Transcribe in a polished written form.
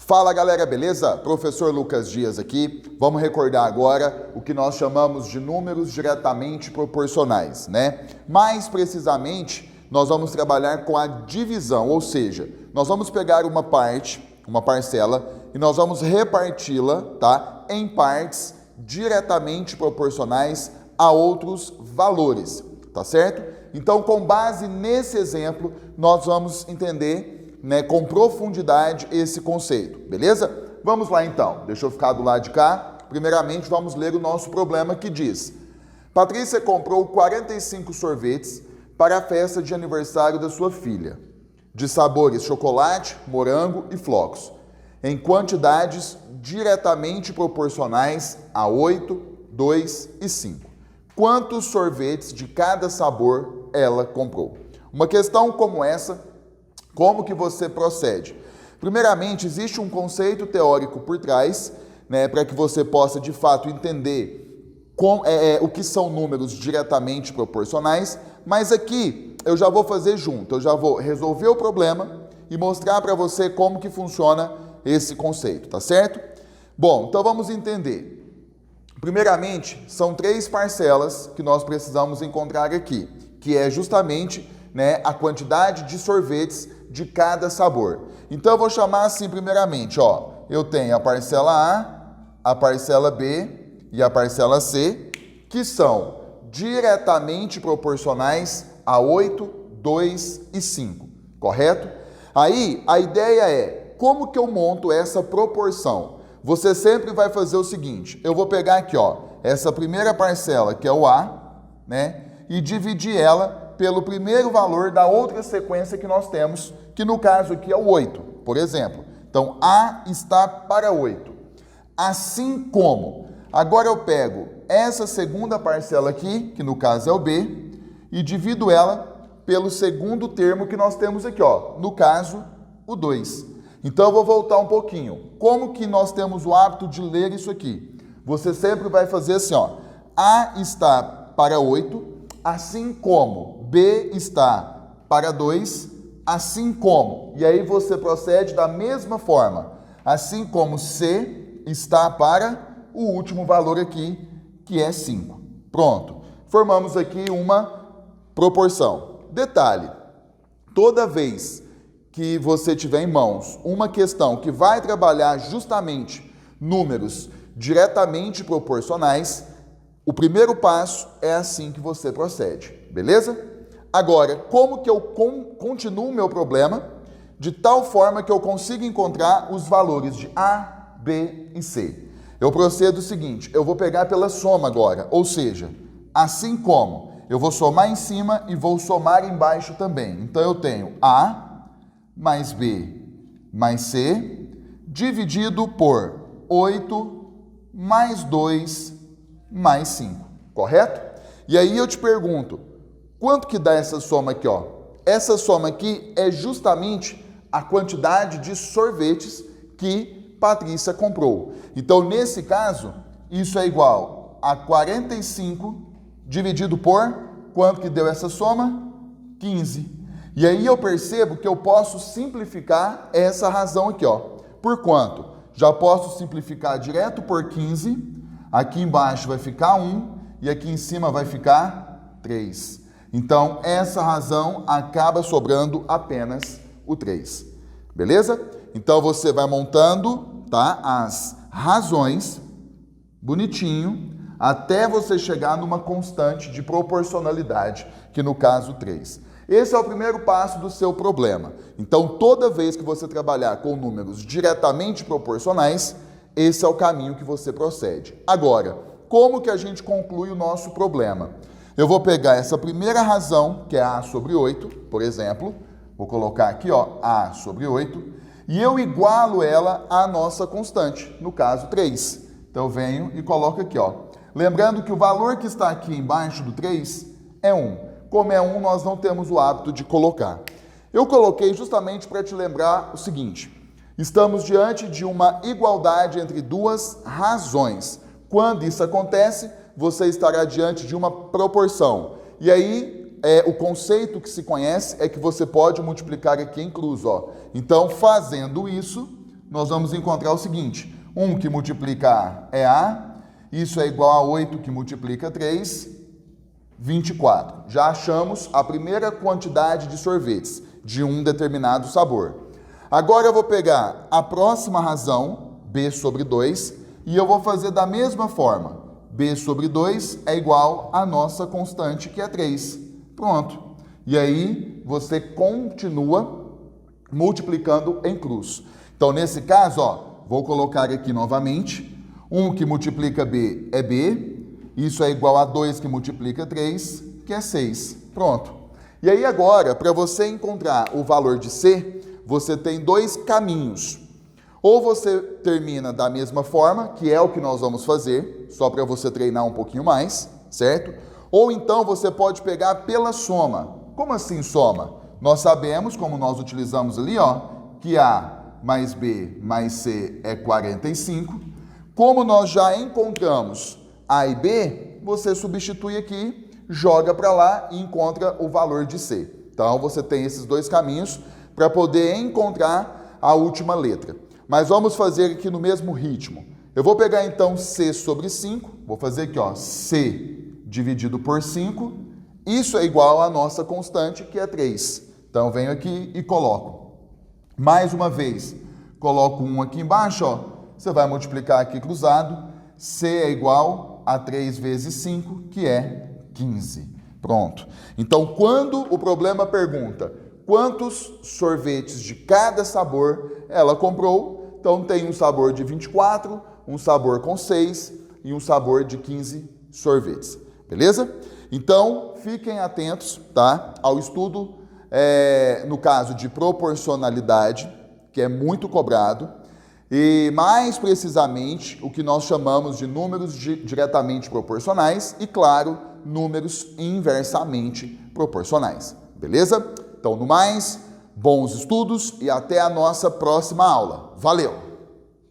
Fala galera, beleza? Professor Lucas Dias aqui. Vamos recordar agora o que nós chamamos de números diretamente proporcionais, né? Mais precisamente, nós vamos trabalhar com a divisão, ou seja, nós vamos pegar uma parte, uma parcela, e nós vamos reparti-la, tá? Em partes diretamente proporcionais a outros valores, tá certo? Então, com base nesse exemplo, nós vamos entender com profundidade esse conceito, beleza? Vamos lá então, deixa eu ficar do lado de cá. Primeiramente, vamos ler o nosso problema que diz: Patrícia comprou 45 sorvetes para a festa de aniversário da sua filha, de sabores chocolate, morango e flocos, em quantidades diretamente proporcionais a 8, 2 e 5. Quantos sorvetes de cada sabor ela comprou? Uma questão como essa, como que você procede? Primeiramente, existe um conceito teórico por trás, para que você possa, de fato, entender o que são números diretamente proporcionais, mas aqui eu já vou fazer junto, eu já vou resolver o problema e mostrar para você como que funciona esse conceito, tá certo? Bom, então vamos entender. Primeiramente, são 3 parcelas que nós precisamos encontrar aqui, que é justamente a quantidade de sorvetes de cada sabor. Então eu vou chamar assim primeiramente, eu tenho a parcela A, a parcela B e a parcela C, que são diretamente proporcionais a 8, 2 e 5, correto? Aí a ideia é, como que eu monto essa proporção? Você sempre vai fazer o seguinte, eu vou pegar aqui, essa primeira parcela, que é o A, e dividir ela pelo primeiro valor da outra sequência que nós temos, que no caso aqui é o 8, por exemplo. Então, A está para 8. Assim como, agora eu pego essa segunda parcela aqui, que no caso é o B, e divido ela pelo segundo termo que nós temos aqui, no caso, o 2. Então, eu vou voltar um pouquinho. Como que nós temos o hábito de ler isso aqui? Você sempre vai fazer assim, A está para 8, assim como B está para 2, assim como, e aí você procede da mesma forma, assim como C está para o último valor aqui, que é 5. Pronto, formamos aqui uma proporção. Detalhe, toda vez que você tiver em mãos uma questão que vai trabalhar justamente números diretamente proporcionais, o primeiro passo é assim que você procede, beleza? Agora, como que eu continuo o meu problema de tal forma que eu consiga encontrar os valores de A, B e C? Eu procedo o seguinte, eu vou pegar pela soma agora, ou seja, assim como eu vou somar em cima e vou somar embaixo também. Então, eu tenho A mais B mais C dividido por 8 mais 2 mais 5, correto? E aí eu te pergunto, quanto que dá essa soma aqui, Essa soma aqui é justamente a quantidade de sorvetes que Patrícia comprou. Então, nesse caso, isso é igual a 45 dividido por, quanto que deu essa soma? 15. E aí eu percebo que eu posso simplificar essa razão aqui, Por quanto? Já posso simplificar direto por 15, aqui embaixo vai ficar 1 e aqui em cima vai ficar 3. Então, essa razão acaba sobrando apenas o 3. Beleza? Então, você vai montando, as razões, bonitinho, até você chegar numa constante de proporcionalidade, que no caso 3. Esse é o primeiro passo do seu problema. Então, toda vez que você trabalhar com números diretamente proporcionais, esse é o caminho que você procede. Agora, como que a gente conclui o nosso problema? Eu vou pegar essa primeira razão, que é A sobre 8, por exemplo, vou colocar aqui, A sobre 8, e eu igualo ela à nossa constante, no caso 3. Então, eu venho e coloco aqui, Lembrando que o valor que está aqui embaixo do 3 é 1. Como é 1, nós não temos o hábito de colocar. Eu coloquei justamente para te lembrar o seguinte: estamos diante de uma igualdade entre duas razões. Quando isso acontece, você estará diante de uma proporção. E aí, o conceito que se conhece é que você pode multiplicar aqui em cruz. Então, fazendo isso, nós vamos encontrar o seguinte: 1 que multiplica A é A, isso é igual a 8 que multiplica 3, 24. Já achamos a primeira quantidade de sorvetes de um determinado sabor. Agora eu vou pegar a próxima razão, B sobre 2, e eu vou fazer da mesma forma. B sobre 2 é igual à nossa constante, que é 3. Pronto. E aí você continua multiplicando em cruz. Então, nesse caso, ó, vou colocar aqui novamente. 1 que multiplica B é B. Isso é igual a 2 que multiplica 3, que é 6. Pronto. E aí agora, para você encontrar o valor de C, você tem dois caminhos. Ou você termina da mesma forma, que é o que nós vamos fazer, só para você treinar um pouquinho mais, certo? Ou então você pode pegar pela soma. Como assim soma? Nós sabemos, como nós utilizamos ali, ó, que A mais B mais C é 45. Como nós já encontramos A e B, você substitui aqui, joga para lá e encontra o valor de C. Então você tem esses dois caminhos para poder encontrar a última letra. Mas vamos fazer aqui no mesmo ritmo. Eu vou pegar então C sobre 5, vou fazer aqui, ó, C dividido por 5, isso é igual à nossa constante, que é 3. Então venho aqui e coloco. Mais uma vez, coloco 1 aqui embaixo, ó, você vai multiplicar aqui cruzado, C é igual a 3 vezes 5, que é 15. Pronto. Então, quando o problema pergunta quantos sorvetes de cada sabor ela comprou, então tem um sabor de 24, um sabor com 6 e um sabor de 15 sorvetes. Beleza? Então, fiquem atentos, tá, ao estudo, no caso de proporcionalidade, que é muito cobrado, e mais precisamente o que nós chamamos de números diretamente proporcionais e, claro, números inversamente proporcionais. Beleza? Então, no mais, bons estudos e até a nossa próxima aula. Valeu!